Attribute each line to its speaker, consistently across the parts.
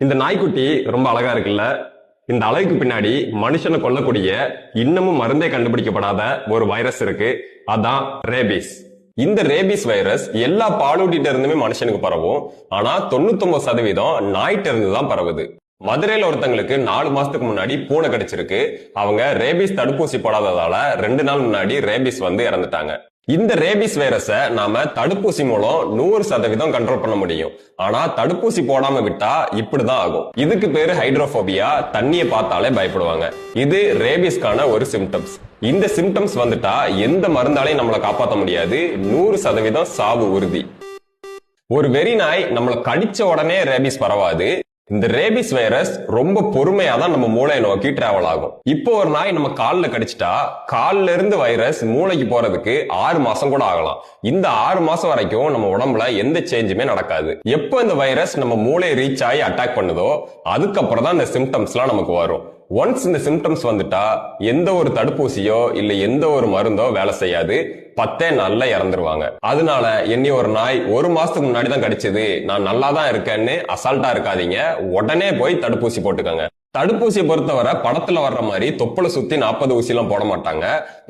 Speaker 1: இந்த நாய்க்குட்டி ரொம்ப அழகா இருக்குல்ல. இந்த அழகுக்கு பின்னாடி மனுஷனை கொல்லக்கூடிய இன்னமும் மருந்தே கண்டுபிடிக்கப்படாத ஒரு வைரஸ் இருக்கு. அதான் ரேபிஸ். இந்த ரேபிஸ் வைரஸ் எல்லா பாலூட்டிட்ட இருந்துமே மனுஷனுக்கு பரவும். ஆனா 99% நாய்கிட்ட இருந்து தான் பரவுது. மதுரையில ஒருத்தங்களுக்கு 4 மாசத்துக்கு முன்னாடி பூனை கடிச்சிருக்கு. அவங்க ரேபிஸ் தடுப்பூசி போடாததால 2 நாள் முன்னாடி ரேபிஸ் வந்து இறந்துட்டாங்க. இந்த ரேபிஸ் வைரஸ நாம தடுப்பூசி மூலம் 100% கண்ட்ரோல் பண்ண முடியும். ஆனா தடுப்பூசி போடாம விட்டா இப்படிதான் ஆகும். இதுக்கு பேரு ஹைட்ரோபோபியா. தண்ணியை பார்த்தாலே பயப்படுவாங்க. இது ரேபிஸ்கான ஒரு சிம்டம்ஸ். இந்த சிம்டம்ஸ் வந்துட்டா எந்த மருந்தாலையும் நம்மளை காப்பாற்ற முடியாது. 100% சாவு உறுதி. ஒரு வெறி நாய் நம்மளை கடிச்ச உடனே ரேபிஸ் பரவாது. இந்த ரேபிஸ் வைரஸ் ரொம்ப பொறுமையா தான் நம்ம மூளையை நோக்கி டிராவல் ஆகும். இப்போ ஒரு நாய் நம்ம கால்ல கடிச்சிட்டா கால்ல இருந்து வைரஸ் மூளைக்கு போறதுக்கு 6 மாசம் கூட ஆகலாம். இந்த 6 மாசம் வரைக்கும் நம்ம உடம்புல எந்த சேஞ்சுமே நடக்காது. எப்போ இந்த வைரஸ் நம்ம மூளையை ரீச் ஆகி அட்டாக் பண்ணுதோ அதுக்கப்புறம் தான் இந்த சிம்டம்ஸ் எல்லாம் நமக்கு வரும். ஒன்ஸ் இந்த சிம்டம்ஸ் வந்துட்டா எந்த ஒரு தடுப்பூசியோ இல்ல எந்த ஒரு மருந்தோ வேலை செய்யாது. 10 நாள்ல இறந்துருவாங்க. அதனால என்னை ஒரு நாய் 1 மாசத்துக்கு முன்னாடி தான் கடிச்சது, நான் நல்லா தான் இருக்கேன்னு அசால்ட்டா இருக்காதீங்க. உடனே போய் தடுப்பூசி போட்டுக்கோங்க. தடுப்பூசியை பொறுத்தவரை படத்துல வர்ற மாதிரி தொப்புளை சுத்தி 40 ஊசி எல்லாம் போட மாட்டாங்க.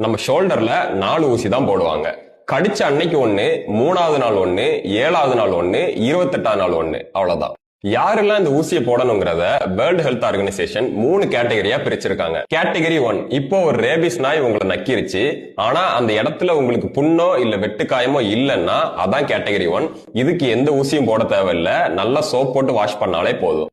Speaker 1: நம்ம ஷோல்டர்ல 4 ஊசி தான் போடுவாங்க. கடிச்ச அன்னைக்கு 1, 3வது நாள் 1, 7வது நாள் 1, 28வது நாள் 1, அவ்வளவுதான். யாரெல்லாம் இந்த ஊசியை போடணுங்கிறத வேர்ல்ட் ஹெல்த் ஆர்கனைசேஷன் 3 கேட்டகரியா பிரிச்சிருக்காங்க. கேட்டகரி 1, இப்போ ஒரு ரேபிஸ் நாய் உங்களை நக்கிருச்சு, ஆனா அந்த இடத்துல உங்களுக்கு புண்ணோ இல்ல வெட்டுக்காயமோ இல்லைன்னா அதான் கேட்டகரி 1. இதுக்கு எந்த ஊசியும் போட தேவையில்லை, நல்லா சோப் போட்டு வாஷ் பண்ணாலே போதும்.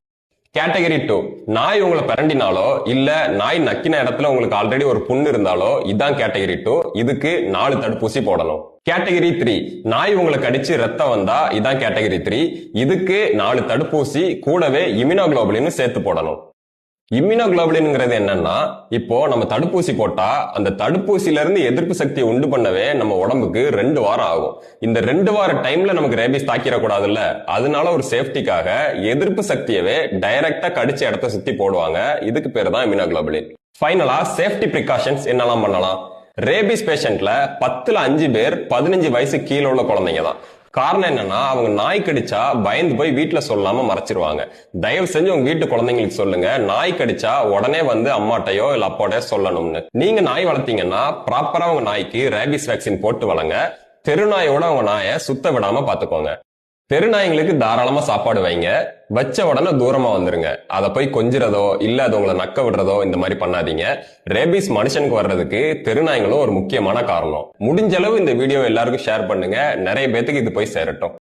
Speaker 1: கேட்டகரி 2, நாய் உங்களை பரண்டினாலோ இல்ல நாய் நக்கின இடத்துல உங்களுக்கு ஆல்ரெடி ஒரு புண்ணு இருந்தாலோ இதான் கேட்டகரி 2. இதுக்கு 4 தடுப்பூசி போடணும். கேட்டகரி 3, நாய் உங்களை கடிச்சு ரத்தம் வந்தா இதான் கேட்டகரி 3. இதுக்கு 4 தடுப்பூசி கூடவே இம்யூனோகுளோபுலின் சேர்த்து போடணும். இம்யூனோகுளோபுலின்ங்கிறது என்னன்னா, இப்போ நம்ம தடுப்பூசி போட்டா அந்த தடுப்பூசியில இருந்து எதிர்ப்பு சக்தியை உண்டு பண்ணவே நம்ம உடம்புக்கு 2 வாரம் ஆகும். இந்த 2 வார டைம்ல நமக்கு ரேபிஸ் தாக்கிடக்கூடாதுல்ல, அதனால ஒரு சேஃப்டிக்காக எதிர்ப்பு சக்தியவே டைரக்டா கடிச்ச இடத்த சுத்தி போடுவாங்க. இதுக்கு பேரு தான் இம்யூனோகுளோபுலின். ஃபைனலா சேஃப்டி பிரிகாஷன்ஸ் என்னெல்லாம் பண்ணலாம்? ரேபிஸ் பேஷண்ட்ல 10ல் 5 பேர் 15 வயசு கீழே உள்ள குழந்தைங்க தான். காரணம் என்னன்னா, அவங்க நாய் கடிச்சா பயந்து போய் வீட்டுல சொல்லாம மறைச்சிருவாங்க. தயவு செஞ்சு உங்க வீட்டு குழந்தைங்களுக்கு சொல்லுங்க, நாய் கடிச்சா உடனே வந்து அம்மாட்டையோ இல்ல அப்பாட்டையோ சொல்லணும்னு. நீங்க நாய் வளர்த்தீங்கன்னா ப்ராப்பரா உங்க நாய்க்கு ரேபிஸ் வேக்சின் போட்டு வளங்க. தெருநாயோட உங்க நாயை சுத்த விடாம பாத்துக்கோங்க. தெருநாய்களுக்கு தாராளமா சாப்பாடு வைங்க. வச்ச உடனே தூரமா வந்துருங்க. அதை போய் கொஞ்சிறதோ இல்ல அது உங்களை நக்க விடுறதோ இந்த மாதிரி பண்ணாதீங்க. ரேபிஸ் மனுஷனுக்கு வர்றதுக்கு தெருநாய்களும் ஒரு முக்கியமான காரணம். முடிஞ்ச அளவு இந்த வீடியோ எல்லாருக்கும் ஷேர் பண்ணுங்க. நிறைய பேத்துக்கு இது போய் சேரட்டும்.